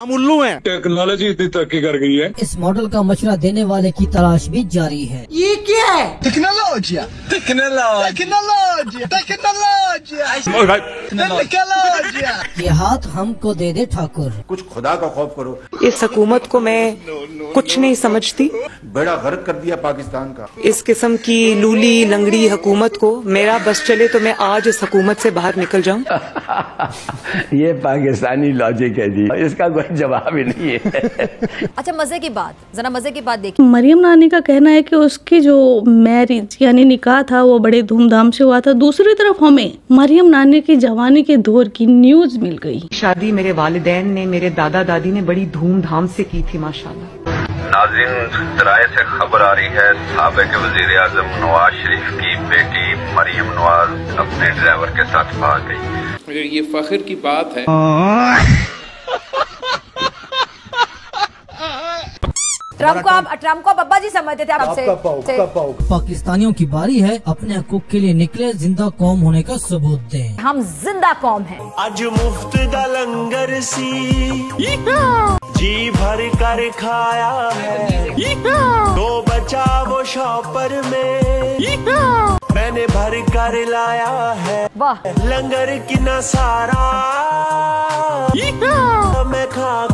हम उल्लू हैं। टेक्नोलॉजी इतनी तरक्की कर गई है। इस मॉडल का मशवरा देने वाले की तलाश भी जारी है। ये क्या है? टेक्नोलॉजी ये हाथ हमको दे दे ठाकुर। कुछ खुदा का खौफ करो। इस हुकूमत को मैं कुछ नहीं समझती। बड़ा गर्क कर दिया पाकिस्तान का। इस किस्म की लूली लंगड़ी हुकूमत को मेरा बस चले तो मैं आज इस हुकूमत से बाहर निकल जाऊं। ये पाकिस्तानी लॉजिक है जी, इसका कोई जवाब ही नहीं है। अच्छा, मजे की बात, जरा मजे की बात देखिए। मरियम नानी का कहना है कि उसकी जो मैरिज यानी निकाह था वो बड़े धूमधाम से हुआ था। दूसरी तरफ हमें मरियम नानी की जवानी के दौर की न्यूज मिल गई। शादी मेरे वालिदैन ने, मेरे दादा दादी ने बड़ी धूमधाम से की थी माशाल्लाह। नाज़रीन, ज़राए से खबर आ रही है साबिक़ वज़ीर आज़म नवाज शरीफ की बेटी मरियम नवाज अपने ड्राइवर के साथ भाग गई। ये फख्र की बात है। ट्रम्प को अब्बा जी समझते थे आपसे। पाकिस्तानियों की बारी है अपने हकूक के लिए निकले, जिंदा कौम होने का सबूत दें। हम जिंदा कौम हैं। आज मुफ्त दा लंगर सी जी भर कर खाया है, तो बचा वो शॉपर में मैंने भर कर लाया है। वाह, लंगर की न सारा मैं खा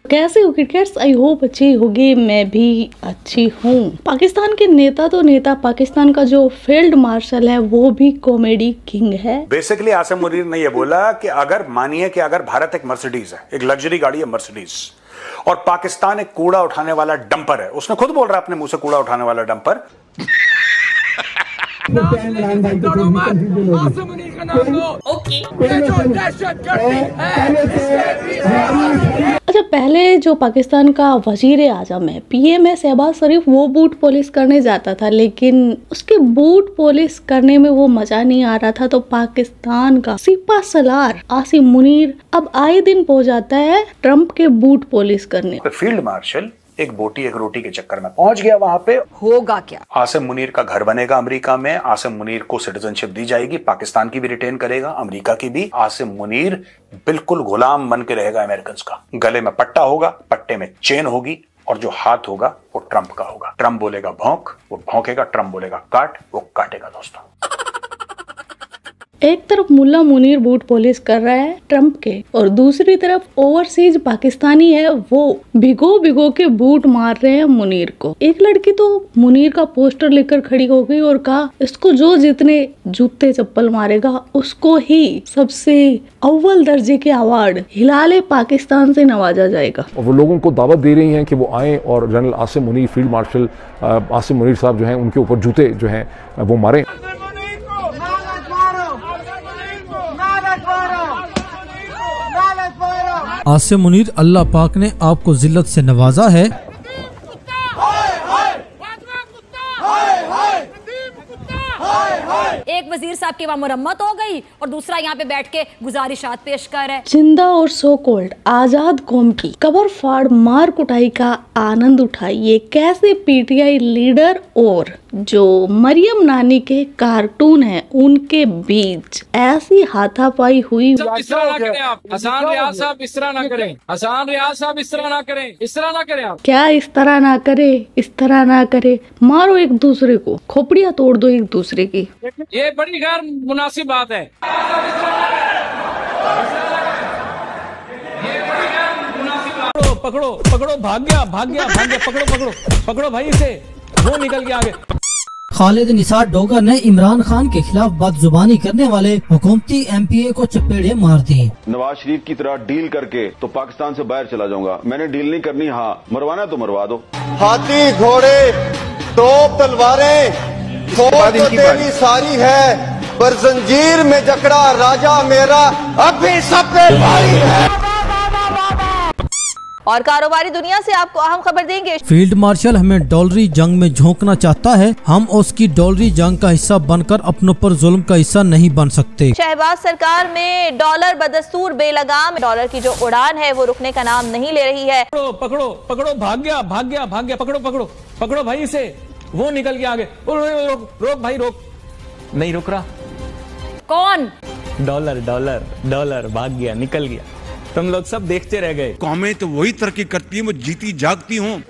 कैसे हो क्रिकेटर्स? आई होप अच्छी होगी, मैं भी अच्छी हूँ। पाकिस्तान के नेता तो नेता, पाकिस्तान का जो फील्ड मार्शल है वो भी कॉमेडी किंग है। बेसिकली आसिम मुनीर ने यह बोला कि अगर मानिए कि अगर भारत एक मर्सिडीज है, एक लग्जरी गाड़ी है मर्सिडीज, और पाकिस्तान एक कूड़ा उठाने वाला डंपर है, उसने खुद बोल रहा है अपने मुंह से कूड़ा उठाने वाला डंपर। अच्छा, पहले जो पाकिस्तान का वजीर आजम है, पीएम है शहबाज शरीफ, वो बूट पॉलिश करने जाता था, लेकिन उसके बूट पॉलिश करने में वो मजा नहीं आ रहा था। तो पाकिस्तान का सिपा सलार आसिम मुनीर अब आए दिन पहुंच जाता है ट्रम्प के बूट पॉलिश करने। फील्ड मार्शल एक बोटी एक रोटी के चक्कर में पहुंच गया। वहां पे होगा क्या? आसिम मुनीर का घर बनेगा अमेरिका में, आसिम मुनीर को सिटीजनशिप दी जाएगी, पाकिस्तान की भी रिटेन करेगा, अमेरिका की भी। आसिम मुनीर बिल्कुल गुलाम बन के रहेगा अमेरिकन का। गले में पट्टा होगा, पट्टे में चेन होगी, और जो हाथ होगा वो ट्रम्प का होगा। ट्रम्प बोलेगा भौंक, वो भौंकेगा। ट्रम्प बोलेगा काट, वो काटेगा। दोस्तों, एक तरफ मुल्ला मुनीर बूट पॉलिश कर रहा है ट्रम्प के, और दूसरी तरफ ओवरसीज पाकिस्तानी है, वो भिगो भिगो के बूट मार रहे हैं मुनीर को। एक लड़की तो मुनीर का पोस्टर लेकर खड़ी हो गई और कहा इसको जो जितने जूते चप्पल मारेगा उसको ही सबसे अव्वल दर्जे के अवार्ड हिलाले पाकिस्तान से नवाजा जाएगा। और वो लोगों को दावत दे रही हैं कि वो आए और general Asim Munir, field marshal Asim Munir साहब जो हैं, उनके ऊपर जूते जो हैं वो मारें। आसिम मुनीर, अल्लाह पाक ने आपको जिल्लत से नवाजा है। एक वजीर साहब की वहाँ मुरम्मत हो गई और दूसरा यहाँ पे बैठ के गुजारिशात पेश कर रहा है। जिंदा और सो कोल्ड आजाद कौम की कबर फाड़ मार कुटाई का आनंद उठाइए। कैसे पीटीआई लीडर और जो मरियम नानी के कार्टून हैं उनके बीच ऐसी हाथापाई हुई। इस तरह ना करें आप, हसन रियाज साहब, इस तरह ना करें। हसन रियाज साहब, इस तरह ना करें, इस तरह ना करें आप। क्या इस तरह ना करे? इस तरह ना करे, मारो एक दूसरे को, खोपड़ियाँ तोड़ दो एक दूसरे की। ये बड़ी गैर मुनासिब बात है। पकड़ो पकड़ो, भाग गया भाग गया भाग गया, पकड़ो पकड़ो पकड़ो भाई इसे, वो निकल गया आगे। खालिद निसार डोगर ने इमरान खान के खिलाफ बदजुबानी करने वाले हुकूमती एमपीए को चपेड़े मार दी। नवाज शरीफ की तरह डील करके तो पाकिस्तान से बाहर चला जाऊंगा। मैंने डील नहीं करनी, हाँ मरवाना तो मरवा दो। हाथी घोड़े तोप तलवारें फौज तो तेरी सारी है, पर जंजीर में जकड़ा राजा मेरा अब भी सब पे भारी है। और कारोबारी दुनिया से आपको अहम खबर देंगे। फील्ड मार्शल हमें डॉलरी जंग में झोंकना चाहता है, हम उसकी डॉलरी जंग का हिस्सा बनकर अपनों पर जुल्म का हिस्सा नहीं बन सकते। शहबाज सरकार में डॉलर बदस्तूर बेलगाम, डॉलर की जो उड़ान है वो रुकने का नाम नहीं ले रही है। पकड़ो पकड़ो पकड़ो, भाग गया भाग गया भाग गया, पकड़ो पकड़ो पकड़ो भाई इसे, वो निकल गया आगे। रोक रोक भाई रोक, नहीं रुक रहा। कौन? डॉलर डॉलर डॉलर भाग गया, निकल गया। तुम लोग सब देखते रह गए। कौमें तो वही तरक्की करती है, वो जीती जागती हूँ।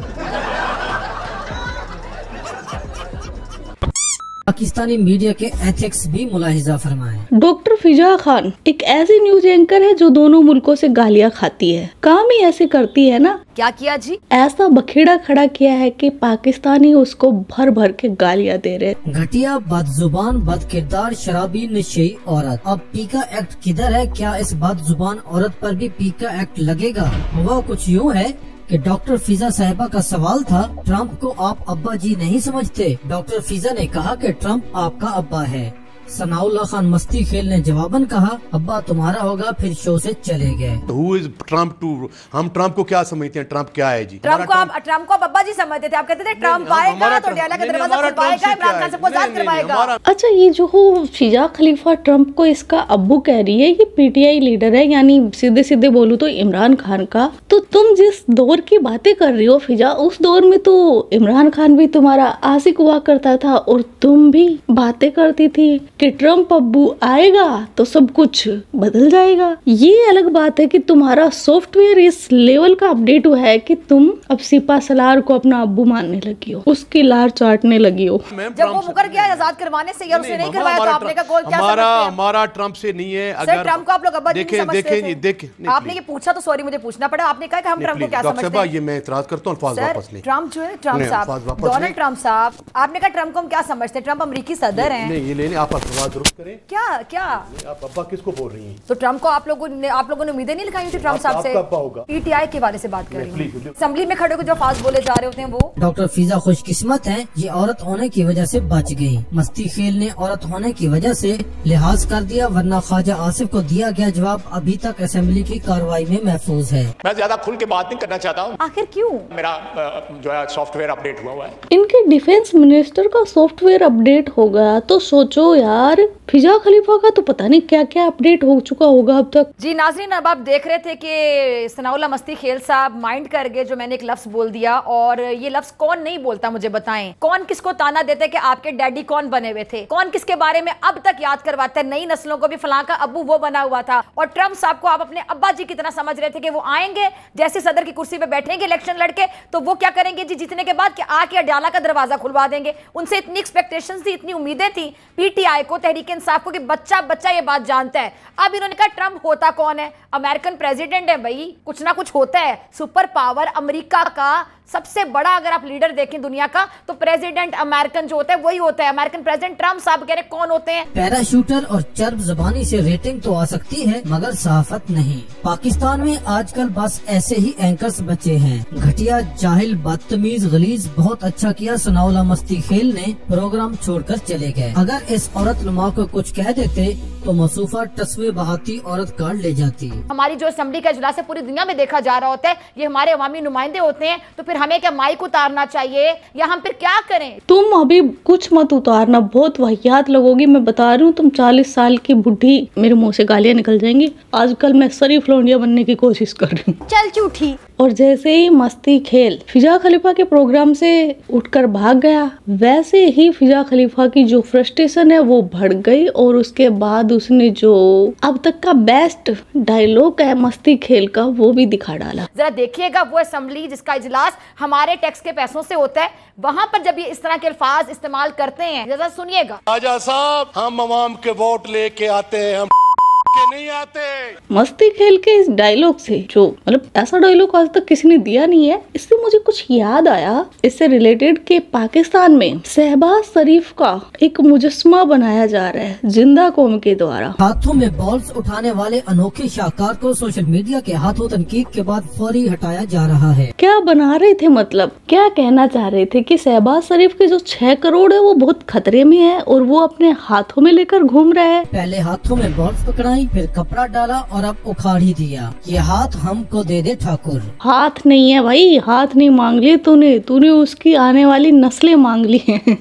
पाकिस्तानी मीडिया के एथिक्स भी मुलाहिजा फरमाए। डॉक्टर फिजा खान एक ऐसी न्यूज एंकर है जो दोनों मुल्कों से गालियां खाती है। काम ही ऐसे करती है ना। क्या किया जी? ऐसा बखेड़ा खड़ा किया है कि पाकिस्तानी उसको भर भर के गालियां दे रहे। घटिया, बदजुबान, बदकिरदार, शराबी, नशेई औरत। अब पीका एक्ट किधर है? क्या इस बदजुबान औरत पर भी पीका एक्ट लगेगा? वह कुछ यूँ है कि डॉक्टर फिजा साहिबा का सवाल था, ट्रंप को आप अब्बा जी नहीं समझते? डॉक्टर फिजा ने कहा कि ट्रंप आपका अब्बा है। सनाउल्लाह खान मस्ती खेल ने जवाबन कहा, अब्बा तुम्हारा होगा, फिर शो से चले गए। Who is Trump to? हम ट्रंप को क्या समझते हैं? ट्रंप क्या है जी? ट्रंप को आप अब्बा जी समझते थे। आप कहते थे ट्रंप आएगा तो डायला का दरवाजा खुलवाएगा, इमरान खान से आजाद करवाएगा। अच्छा, ये जो फिजा खलीफा ट्रंप को इसका अब्बू कह रही है, ये पीटीआई लीडर है, यानी सीधे सीधे बोलूं तो इमरान खान का। तो तुम जिस दौर की बातें कर रही हो फिजा, उस दौर में तो इमरान खान भी तुम्हारा आशिक हुआ करता था और तुम भी बातें करती थी कि ट्रंप अब्बू आएगा तो सब कुछ बदल जाएगा। ये अलग बात है कि तुम्हारा सॉफ्टवेयर इस लेवल का अपडेट हुआ है कि तुम अब सिपा सलार को अपना अब्बू मानने लगी हो, उसकी लार चाटने लगी हो। जब वो मुकर गया आजाद करवाने से या उसने नहीं करवाया तो आपने का कोई क्या हमारा ट्रंप से नहीं है। अगर ट्रंप को आप लोग अब्बा जी नहीं समझते थे। आपने ये पूछा तो सॉरी मुझे पूछना पड़ा। आपने कहा कि हम ट्रंप को क्या समझते हैं? ये मैं इतराज करता हूं, अल्फाज वापस ले। ट्रंप जो है, ट्रंप साहब, डोनाल्ड ट्रंप साहब, आपने कहा ट्रंप को हम क्या समझते हैं? ट्रंप अमेरिकी सदर हैं। नहीं, ये लेने आप अल्फाज दुरुस्त करें। क्या आप अब्बा किसको बोल रही हैं? तो ट्रंप को आप लोगों ने उम्मीदें नहीं लगाई थी ट्रंप साहब से? पीटीआई के बारे से बात कर रही हूं। असेंबली में खड़े होकर जो फास्ट बोले जा रहे होते हैं वो। डॉक्टर फिजा खुशकिस्मत है, ये औरत होने की वजह से बच गई। मस्ती खेल ने औरत होने की वजह से लिहाज कर दिया, वरना ख्वाजा आसिफ को दिया गया जवाब अभी तक असेंबली की कार्रवाई में महफूज है। मैं ज्यादा खुल के बात नहीं करना चाहता हूँ। आखिर क्यों? मेरा जो है सॉफ्टवेयर अपडेट हुआ है। इनके डिफेंस मिनिस्टर का सॉफ्टवेयर अपडेट हो गया तो सोचो यार, फिजा खलीफा का तो पता नहीं क्या क्या अपडेट हो चुका होगा अब तक। जी नाज़रीन, अब आप देख रहे थे कि सनाउल्लाह मस्ती खेल साहब माइंड कर गए जो मैंने एक लफ्ज बोल दिया, और ये लफ्ज कौन नहीं बोलता मुझे बताएं। कौन किसको ताना देते कि आपके डैडी कौन बने हुए थे? कौन किसके बारे में अब तक याद करवाता है? नई नस्लों को भी फलां का अब्बू वो बना हुआ था। और ट्रंप साहब को आप अपने अब्बा जी की तरह समझ रहे थे कि वो आएंगे, जैसे सदर की कुर्सी पे बैठेंगे इलेक्शन लड़के, तो वो क्या करेंगे जी जीतने के बाद कि आके अडाला का दरवाजा खुलवा देंगे। उनसे इतनी एक्सपेक्टेशंस थी, इतनी उम्मीदें थी पीटीआई को, तहरीक इंसाफ को, कि बच्चा ये बात जानता है। अब इन्होंने कहा ट्रंप होता कौन है? अमेरिकन प्रेसिडेंट है भाई, कुछ ना कुछ होता है। सुपर पावर अमेरिका का सबसे बड़ा अगर आप लीडर देखें दुनिया का तो प्रेसिडेंट अमेरिकन जो होता है वही होता है। अमेरिकन प्रेसिडेंट ट्रंप साहब कह रहे कौन होते हैं? पैराशूटर और चर्ब जबानी से रेटिंग तो आ सकती है मगर सहाफत नहीं। पाकिस्तान में आजकल बस ऐसे ही एंकर्स बचे हैं, घटिया, जाहिल, बदतमीज, गलीज। बहुत अच्छा किया सनाउल्लाह मस्ती खेल ने प्रोग्राम छोड़कर चले गए। अगर इस औरत नुमा को कुछ कह देते तो मसूफा टस्वे बहाती औरत कार्ड ले जाती। हमारी जो असेंबली का इजलास है पूरी दुनिया में देखा जा रहा होता है, ये हमारे अवामी नुमाइंदे होते हैं, तो फिर हमें क्या माइक उतारना चाहिए या हम फिर क्या करें? तुम अभी कुछ मत उतारना, बहुत वाहियात लगोगी। मैं बता रही हूँ, तुम 40 साल की बुढ़ी, मेरे मुंह से गालियां निकल जाएंगी। आजकल मैं शरीफ लौंडिया बनने की कोशिश कर रही हूँ। चल झूठी। और जैसे ही मस्ती खेल फिजा खलीफा के प्रोग्राम से उठकर भाग गया, वैसे ही फिजा खलीफा की जो फ्रस्ट्रेशन है वो बढ़ गई, और उसके बाद उसने जो अब तक का बेस्ट डायलॉग है मस्ती खेल का वो भी दिखा डाला। जरा देखिएगा, वो असेंबली जिसका इजलास हमारे टैक्स के पैसों से होता है, वहाँ पर जब ये इस तरह के अल्फाज इस्तेमाल करते हैं, जरा सुनिएगा। राजा साहब, हम अवाम के वोट लेके आते हैं, हम नहीं आते। मस्ती खेल के इस डायलॉग से, जो मतलब ऐसा डायलॉग आज तक किसी ने दिया नहीं है, इससे मुझे कुछ याद आया। इससे रिलेटेड के पाकिस्तान में शहबाज शरीफ का एक मुजस्मा बनाया जा रहा है जिंदा कौम के द्वारा। हाथों में बॉल्स उठाने वाले अनोखे शाहकार को सोशल मीडिया के हाथों तनकीद के बाद फौरी हटाया जा रहा है। क्या बना रहे थे, मतलब क्या कहना चाह रहे थे कि शहबाज शरीफ के जो 6 करोड़ है वो बहुत खतरे में है और वो अपने हाथों में लेकर घूम रहा है। पहले हाथों में बॉल्स पकड़ाई, फिर कपड़ा डाला और अब उखाड़ ही दिया। ये हाथ हमको दे दे ठाकुर। हाथ नहीं है भाई, हाथ नहीं मांग लिए तूने उसकी आने वाली नस्लें मांग ली हैं।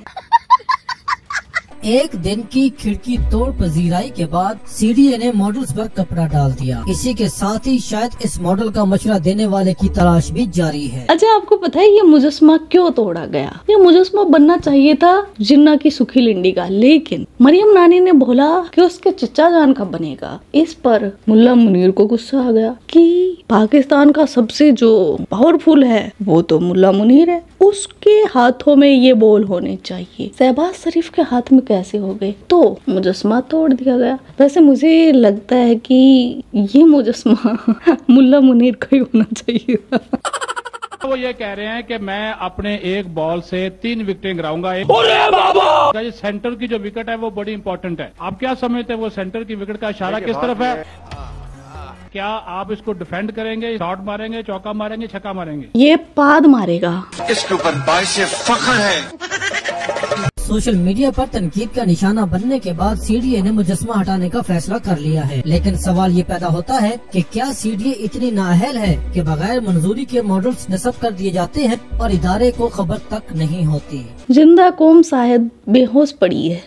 एक दिन की खिड़की तोड़ पजीराई के बाद सीडीए ने मॉडल्स पर कपड़ा डाल दिया। इसी के साथ ही शायद इस मॉडल का मशवरा देने वाले की तलाश भी जारी है। अच्छा, आपको पता है ये मुजस्मा क्यों तोड़ा गया? ये मुजस्मा बनना चाहिए था जिन्ना की सुखी लिंडी का, लेकिन मरियम नानी ने बोला कि उसके चचा जान का बनेगा। इस पर मुल्ला मुनीर को गुस्सा आ गया कि पाकिस्तान का सबसे जो पावरफुल है वो तो मुल्ला मुनीर है, उसके हाथों में ये बॉल होने चाहिए। शहबाज शरीफ के हाथ में कैसे हो गए? तो मुजस्मा तोड़ दिया गया। वैसे मुझे लगता है कि ये मुजस्मा मुल्ला मुनीर का ही होना चाहिए। वो ये कह रहे हैं कि मैं अपने एक बॉल से 3 विकेटें गिराऊंगा। ये सेंटर की जो विकेट है वो बड़ी इंपॉर्टेंट है। आप क्या समझते हैं वो सेंटर की विकेट का इशारा किस तरफ है? क्या आप इसको डिफेंड करेंगे, शॉट मारेंगे, चौका मारेंगे, छक्का मारेंगे? ये पाद मारेगा। इसके ऊपर बाइश फख्र है। सोशल मीडिया पर तनकीद का निशाना बनने के बाद सीडीए ने मुजस्मा हटाने का फैसला कर लिया है, लेकिन सवाल ये पैदा होता है कि क्या सीडीए इतनी नाअहल है कि बगैर मंजूरी के मॉडल्स नस्ब कर दिए जाते हैं और इदारे को खबर तक नहीं होती। जिंदा कौम शायद बेहोश पड़ी है।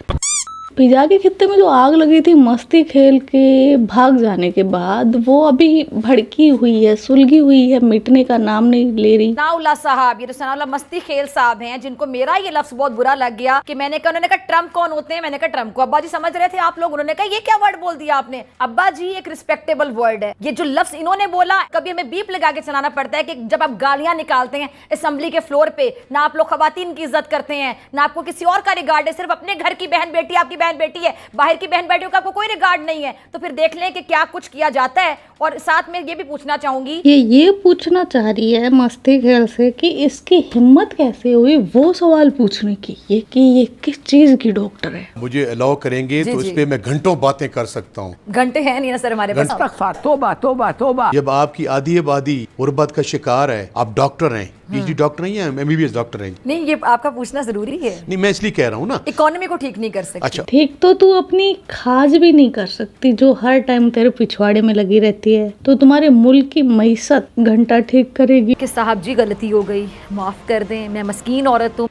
पिज़्ज़ा के खित्ते में जो आग लगी थी मस्ती खेल के भाग जाने के बाद, वो अभी भड़की हुई है, सुलगी हुई है, मिटने का नाम नहीं ले रही। सनाउल्लाह साहब, ये तो सनाउल्लाह मस्ती खेल साहब हैं, जिनको मेरा ये लफ्ज बहुत बुरा लग गया कि मैंने कहा, उन्होंने कहा ट्रम्प कौन होते हैं, मैंने कहा ट्रम्प को अब्बा जी समझ रहे थे आप लोग, उन्होंने कहा ये क्या वर्ड बोल दिया आपने। अब्बा जी एक रिस्पेक्टेबल वर्ड है, ये जो लफ्ज इन्होंने बोला कभी हमें बीप लगा के सुनाना पड़ता है कि जब आप गालियां निकालते हैं असेंबली के फ्लोर पे, ना आप लोग खवातीन की इज्जत करते हैं, ना आपको किसी और का रिगार्ड है, सिर्फ अपने घर की बहन बेटी, आपकी बहन बेटी है, बाहर की बहन बेटियों का आपको कोई रिगार्ड नहीं है। तो फिर देख लें कि क्या कुछ किया जाता है। और साथ में ये भी पूछना चाहूंगी, ये पूछना चाह रही है मस्ती खेल से कि इसकी हिम्मत कैसे हुई वो सवाल पूछने की, ये किस चीज की डॉक्टर है। मुझे अलाउ करेंगे तो इस पे मैं घंटों बातें कर सकता हूँ। घंटे हैं नहीं ना सर हमारे पास। तोबा। जब आपकी आधी आबादी गुर्बत का शिकार है, आप डॉक्टर हैं, पीएचडी डॉक्टर नहीं है, एमबीबीएस डॉक्टर हैं। नहीं, ये आपका पूछना जरूरी है। नहीं, मैं इसलिए कह रहा हूँ ना, इकोनॉमी को ठीक नहीं कर सकती। अच्छा, ठीक तो तू अपनी खाज भी नहीं कर सकती जो हर टाइम तेरे पिछवाड़े में लगी रहती है, तो तुम्हारे मुल्क की मईसत घंटा ठीक करेगी। कि साहब जी गलती हो गई, माफ कर दें, मैं मस्कीन औरत हूँ।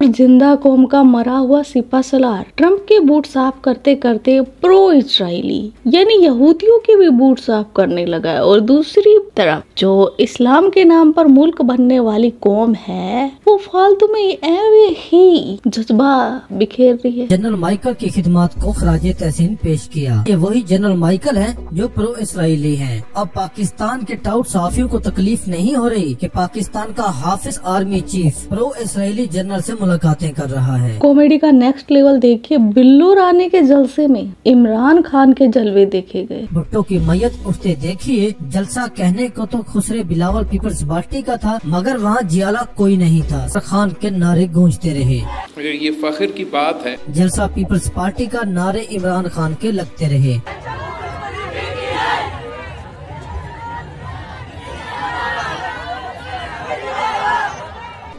जिंदा कौम का मरा हुआ सिपा सलार ट्रंप के बूट साफ करते करते प्रो इजरायली यानी यहूदियों के भी बूट साफ करने लगा है, और दूसरी तरफ जो इस्लाम के नाम पर मुल्क बनने वाली कौम है वो फालतू में ऐवे ही जज्बा बिखेर रही है। जनरल माइकल की खिदमत को खराजे तहसीन पेश किया। ये वही जनरल माइकल हैं जो प्रो इसराइली हैं। अब पाकिस्तान के टाउट सहाफियों को तकलीफ नहीं हो रही कि पाकिस्तान का Hafiz army chief pro Israeli general से मुलाकातें कर रहा है। कॉमेडी का नेक्स्ट लेवल देखिए, बिल्लू रानी के जलसे में इमरान खान के जलवे देखे गए। भुट्टो की मैयत उठते देखिए, जलसा कहने को तो खुसरे बिलावल पीपल्स पार्टी का था, मगर वहाँ जियाला कोई नहीं था। खान के नारे गूंजते रहे। मुझे ये फख्र की बात है, जलसा पीपल्स पार्टी का नारे इमरान खान के लगते रहे।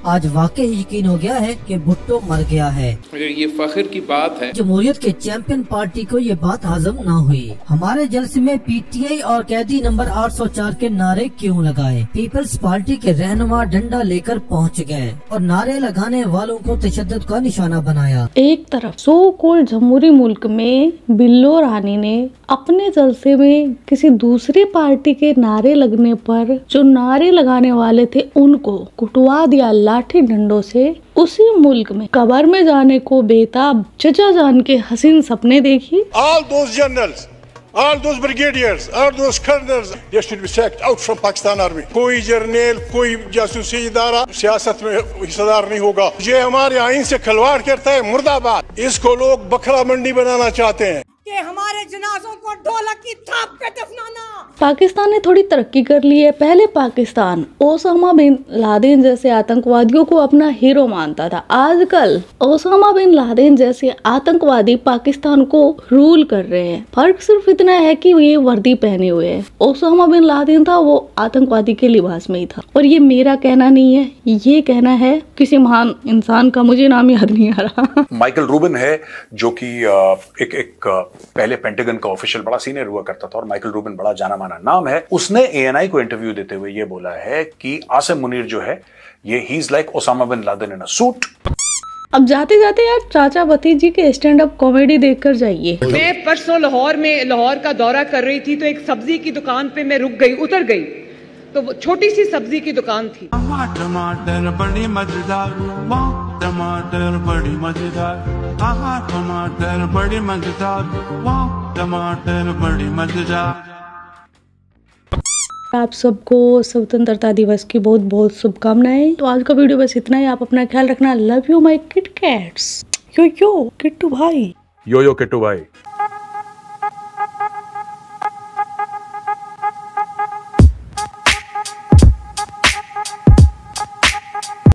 आज वाकई यकीन हो गया है कि भुट्टो मर गया है। मुझे ये फख्र की बात है। जमहूरियत के चैंपियन पार्टी को ये बात हजम ना हुई। हमारे जलसे में पीटीआई और कैदी नंबर 804 के नारे क्यों लगाए? पीपल्स पार्टी के रहनुमा डंडा लेकर पहुंच गए और नारे लगाने वालों को तशद्दुद का निशाना बनाया। एक तरफ सो कॉल्ड जमहूरी मुल्क में बिल्लो रानी ने अपने जलसे में किसी दूसरी पार्टी के नारे लगने पर जो नारे लगाने वाले थे उनको कुटवा दिया लाठी डंडों से। उसी मुल्क में कब्र में जाने को बेताब चचा जान के हसीन सपने देखी। All those generals, all those brigadiers, all those colonels, they should be sacked out from Pakistan Army. कोई जर्नल, कोई जासूसी इदारा सियासत में हिस्सेदार नहीं होगा। ये हमारे आइन से खिलवाड़ करता है, मुर्दाबाद। इसको लोग बकरा मंडी बनाना चाहते हैं कि हमारे जनाजों को ढोलक की थाप पे दफनाना। पाकिस्तान ने थोड़ी तरक्की कर ली है। पहले पाकिस्तान ओसामा बिन लादेन जैसे आतंकवादियों को अपना हीरो मानता था। आजकल ओसामा बिन लादेन जैसे आतंकवादी पाकिस्तान को रूल कर रहे हैं। फर्क सिर्फ इतना है कि ये वर्दी पहने हुए है। ओसामा बिन लादेन था वो आतंकवादी के लिबास में ही था। और ये मेरा कहना नहीं है, ये कहना है किसी महान इंसान का, मुझे नाम याद नहीं आ रहा। माइकल रूबिन है जो कि एक पहले पेंटागन का ऑफिशियल बड़ा सीनियर हुआ करता था और माइकल रूबिन बड़ा जाना माना नाम है। उसने एएनआई को इंटरव्यू देते हुए ये बोला है कि आसिम मुनीर जो है ये ही is like Osama bin Laden in a suit. अब जाते जाते यार चाचा भतीजी के स्टैंड अप कॉमेडी देखकर जाइए। मैं परसों लाहौर का दौरा कर रही थी तो एक सब्जी की दुकान पे मैं रुक गई, उतर गई, तो वो छोटी सी सब्जी की दुकान थी। टमाटर बड़ी मजेदार, वाह टमाटर बड़ी मजेदार, आहा टमाटर बड़ी मजेदार, वाह टमाटर बड़ी मजेदार। आप सबको स्वतंत्रता दिवस की बहुत बहुत शुभकामनाएं। तो आज का वीडियो बस इतना ही। आप अपना ख्याल रखना। Love you my kit cats. Yo Kittu भाई। यो किट्टू भाई।